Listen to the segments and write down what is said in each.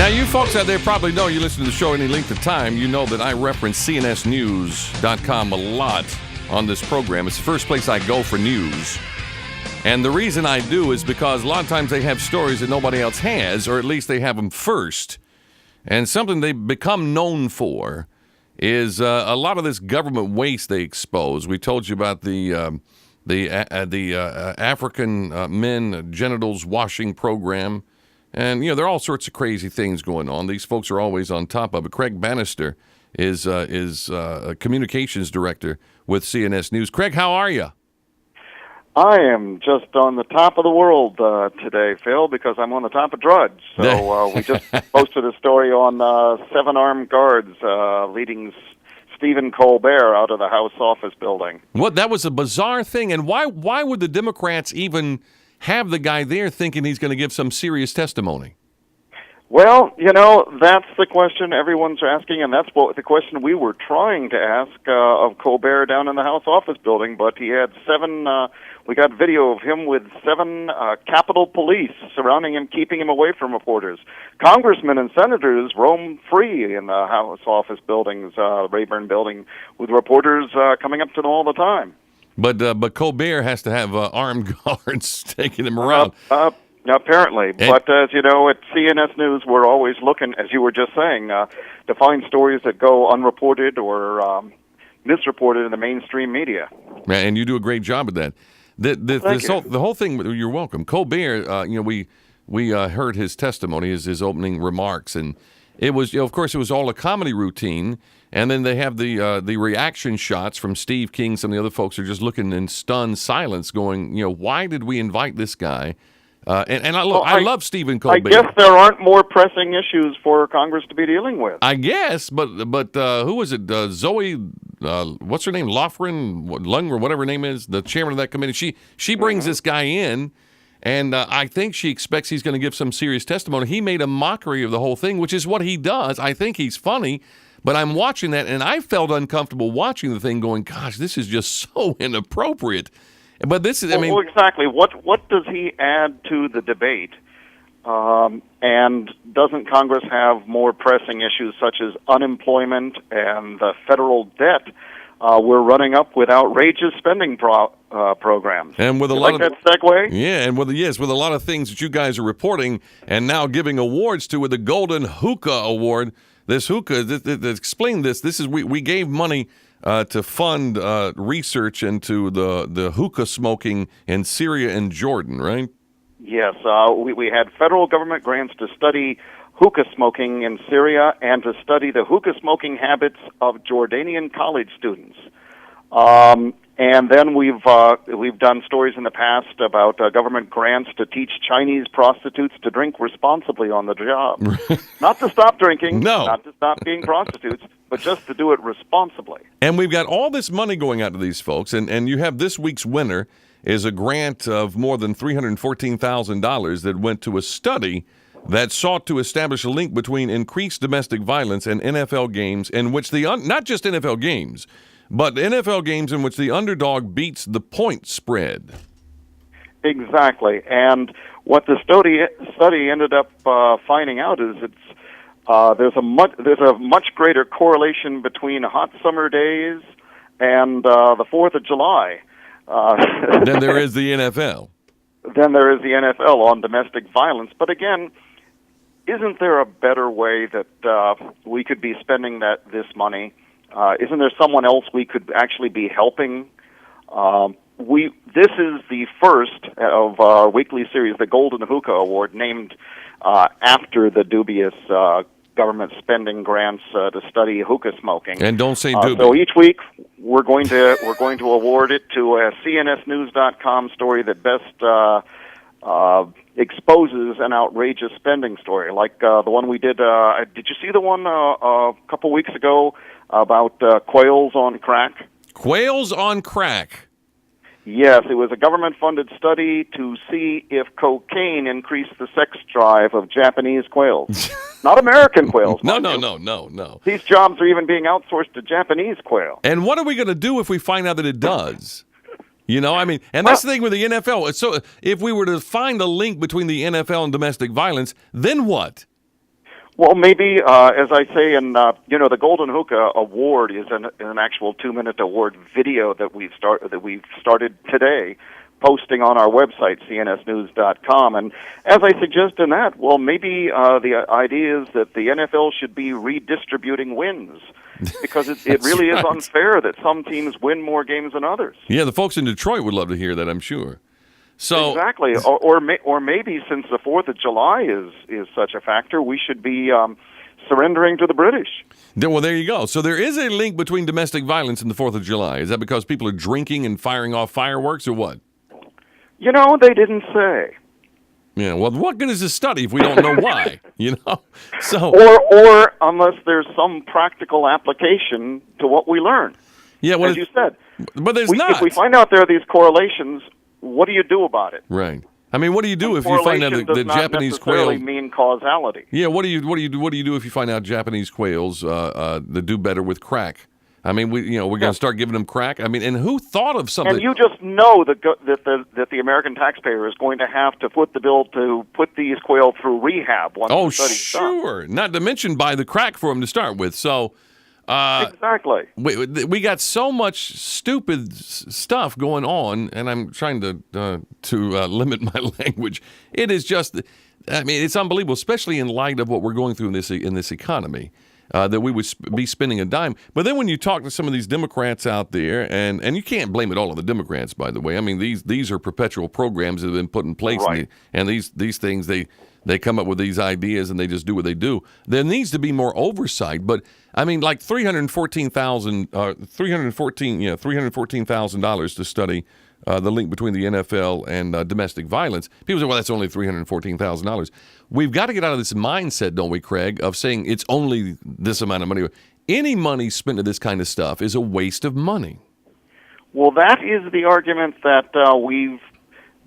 Now, you folks out there probably know, you listen to the show any length of time, you know that I reference cnsnews.com a lot on this program. It's the first place I go for news. And the reason I do is because a lot of times they have stories that nobody else has, or at least they have them first. And something they've become known for is a lot of this government waste they expose. We told you about the African men genitals washing program. And, there are all sorts of crazy things going on. These folks are always on top of it. Craig Bannister is a communications director with CNS News. Craig, how are you? I am just on the top of the world today, Phil, because I'm on the top of Drudge. So we just posted a story on 7 armed guards leading Stephen Colbert out of the House office building. What? That was a bizarre thing. And why would the Democrats even have the guy there thinking he's going to give some serious testimony? Well, that's the question everyone's asking, and that's the question we were trying to ask of Colbert down in the House office building, but he had 7, we got video of him with 7 Capitol Police surrounding him, keeping him away from reporters. Congressmen and senators roam free in the House office buildings, Rayburn building, with reporters coming up to them all the time. But Colbert has to have armed guards taking him around. Apparently. But as you know, at CNS News, we're always looking, as you were just saying, to find stories that go unreported or misreported in the mainstream media. And you do a great job at that. The whole thing, you're welcome. Colbert, we heard his testimony, his opening remarks, and it was, of course, it was all a comedy routine. And then they have the reaction shots from Steve King. Some of the other folks are just looking in stunned silence going, why did we invite this guy? I love Stephen Colbert. I guess there aren't more pressing issues for Congress to be dealing with. I guess, but who was it? Zoe, what's her name? Lungren, whatever her name is, the chairman of that committee. She brings this guy in, and I think she expects he's going to give some serious testimony. He made a mockery of the whole thing, which is what he does. I think he's funny, but I'm watching that, and I felt uncomfortable watching the thing going, gosh, this is just so inappropriate. But this is, well, exactly. What does he add to the debate? And doesn't Congress have more pressing issues such as unemployment and the federal debt we're running up with outrageous spending programs? And with a lot of that segue? Yeah, and with a lot of things that you guys are reporting and now giving awards to, with the Golden Hookah Award. This hookah, explain this. This is we gave money to fund research into the hookah smoking in Syria and Jordan, right? Yes, we had federal government grants to study hookah smoking in Syria and to study the hookah smoking habits of Jordanian college students. And then we've done stories in the past about government grants to teach Chinese prostitutes to drink responsibly on the job. Not to stop drinking, not to stop being prostitutes, but just to do it responsibly. And we've got all this money going out to these folks, and you have this week's winner is a grant of more than $314,000 that went to a study that sought to establish a link between increased domestic violence and NFL games in which not just NFL games, but NFL games in which the underdog beats the point spread. Exactly. And what the study ended up finding out is there's a much greater correlation between hot summer days and the 4th of July. Than there is the NFL. Than there is the NFL on domestic violence. But again, isn't there a better way that we could be spending this money? Isn't there someone else we could actually be helping? This is the first of our weekly series, the Golden Hookah Award, named after the dubious government spending grants to study hookah smoking. And don't say dubious. So each week we're going to award it to a CNSNews.com story that best exposes an outrageous spending story, like the one we did. Did you see the one a couple weeks ago about quails on crack? Quails on crack. Yes, it was a government-funded study to see if cocaine increased the sex drive of Japanese quails. Not American quails. No. These jobs are even being outsourced to Japanese quail. And what are we going to do if we find out that it does? And that's the thing with the NFL. So if we were to find a link between the NFL and domestic violence, then what? Well, maybe, as I say in, the Golden Hookah Award is an actual 2-minute award video that we've started today, posting on our website, cnsnews.com. And as I suggest in that, well, maybe the idea is that the NFL should be redistributing wins, because it really is unfair that some teams win more games than others. Yeah, the folks in Detroit would love to hear that, I'm sure. So exactly, or maybe since the 4th of July is such a factor, we should be surrendering to the British. Well, there you go. So there is a link between domestic violence and the 4th of July. Is that because people are drinking and firing off fireworks, or what? They didn't say. Yeah, well, what good is this study if we don't know why? So or unless there's some practical application to what we learn. Yeah, as you said. But there's not. If we find out there are these correlations, what do you do about it? Right. I mean, what do you do if you find out that the Japanese quail mean causality? Yeah. What do you do if you find out Japanese quails that do better with crack? I mean, we're going to start giving them crack. I mean, and who thought of something? And you just know that the American taxpayer is going to have to foot the bill to put these quail through rehab once the study's done. Oh, sure. Not to mention buy the crack for them to start with. So exactly. We got so much stupid stuff going on, and I'm trying to limit my language. It is just, I mean, it's unbelievable, especially in light of what we're going through in this economy. That we would be spending a dime. But then when you talk to some of these Democrats out there, and you can't blame it all on the Democrats, by the way. I mean, these are perpetual programs that have been put in place, right. and these things, they come up with these ideas and they just do what they do. There needs to be more oversight. But I mean, like $314,000 to study the link between the NFL and domestic violence. People say, well, that's only $314,000. We've got to get out of this mindset, don't we, Craig, of saying it's only this amount of money. Any money spent to this kind of stuff is a waste of money. Well, that is the argument that we've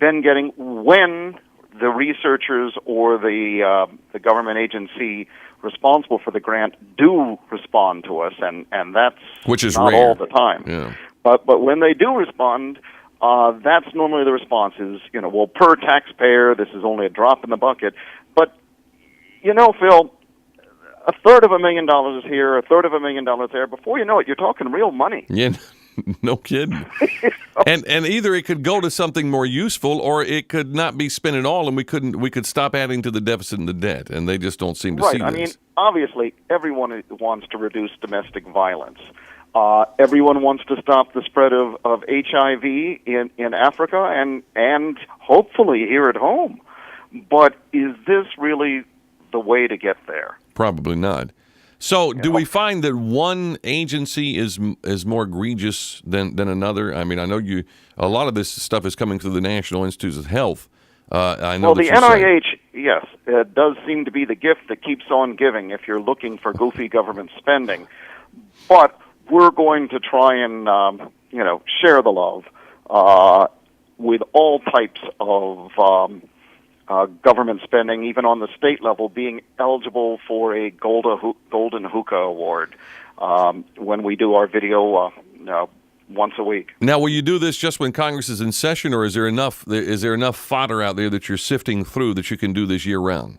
been getting when the researchers or the government agency responsible for the grant do respond to us, and that's which is not rare. all the time. Yeah. But when they do respond, that's normally the response is, well, per taxpayer, this is only a drop in the bucket. But, Phil, $250,000 is here, $350,000 there. Before you know it, you're talking real money. Yeah, no kidding. And either it could go to something more useful, or it could not be spent at all, and we could stop adding to the deficit and the debt, and they just don't seem to see this. Right. I mean, obviously, everyone wants to reduce domestic violence. Everyone wants to stop the spread of HIV in Africa and hopefully here at home. But is this really the way to get there? Probably not. So do we find that one agency is more egregious than another? I mean, I know a lot of this stuff is coming through the National Institutes of Health. I know the NIH, yes, it does seem to be the gift that keeps on giving if you're looking for goofy government spending. But we're going to try and, share the love with all types of government spending, even on the state level, being eligible for a Golden Hookah Award when we do our video once a week. Now, will you do this just when Congress is in session, or is there enough fodder out there that you're sifting through that you can do this year-round?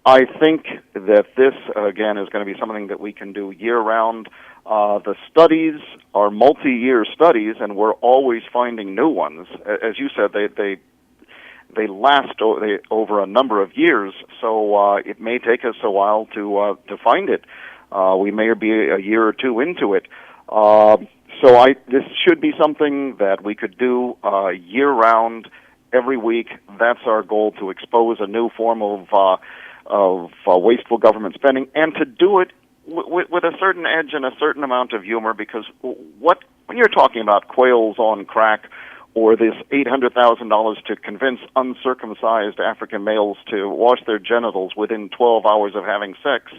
I think that this, again, is going to be something that we can do year-round. The studies are multi-year studies, and we're always finding new ones. As you said, they last over a number of years, so it may take us a while to find it. We may be a year or two into it. This should be something that we could do year-round, every week. That's our goal, to expose a new form of wasteful government spending, and to do it with a certain edge and a certain amount of humor, because when you're talking about quails on crack, or this $800,000 to convince uncircumcised African males to wash their genitals within 12 hours of having sex,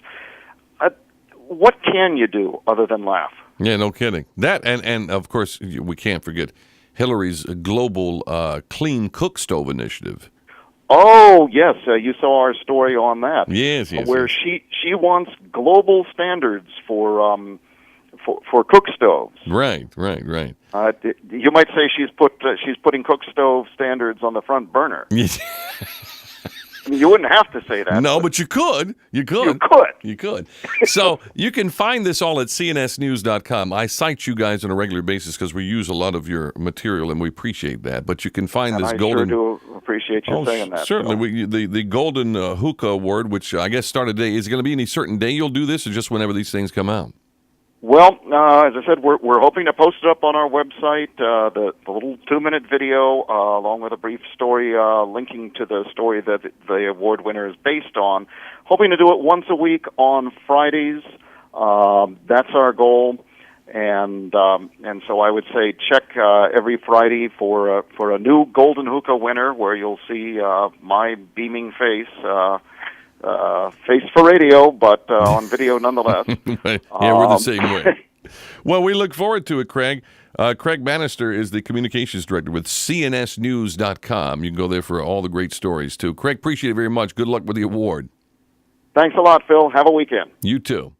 what can you do other than laugh? Yeah, no kidding. That, and of course, we can't forget Hillary's global clean cook stove initiative. Oh, yes, you saw our story on that. Yes. Where she wants global standards for cook stoves. Right. You might say she's putting cook stove standards on the front burner. Yes. You wouldn't have to say that. No, but you could. You could. You could. You could. So you can find this all at cnsnews.com. I cite you guys on a regular basis because we use a lot of your material, and we appreciate that. But you can find this I golden. sure do appreciate you saying that. Certainly. The Golden Hookah Award, which I guess started today, is it going to be any certain day you'll do this, or just whenever these things come out? Well, as I said, we're hoping to post it up on our website, the little 2-minute video, along with a brief story linking to the story that the award winner is based on. Hoping to do it once a week on Fridays. That's our goal, and so I would say check every Friday for a new Golden Hookah winner, where you'll see my beaming face. Face for radio, but on video nonetheless. Yeah, we're the same way. Well, we look forward to it, Craig. Craig Bannister is the communications director with cnsnews.com. You can go there for all the great stories, too. Craig, appreciate it very much. Good luck with the award. Thanks a lot, Phil. Have a weekend. You too.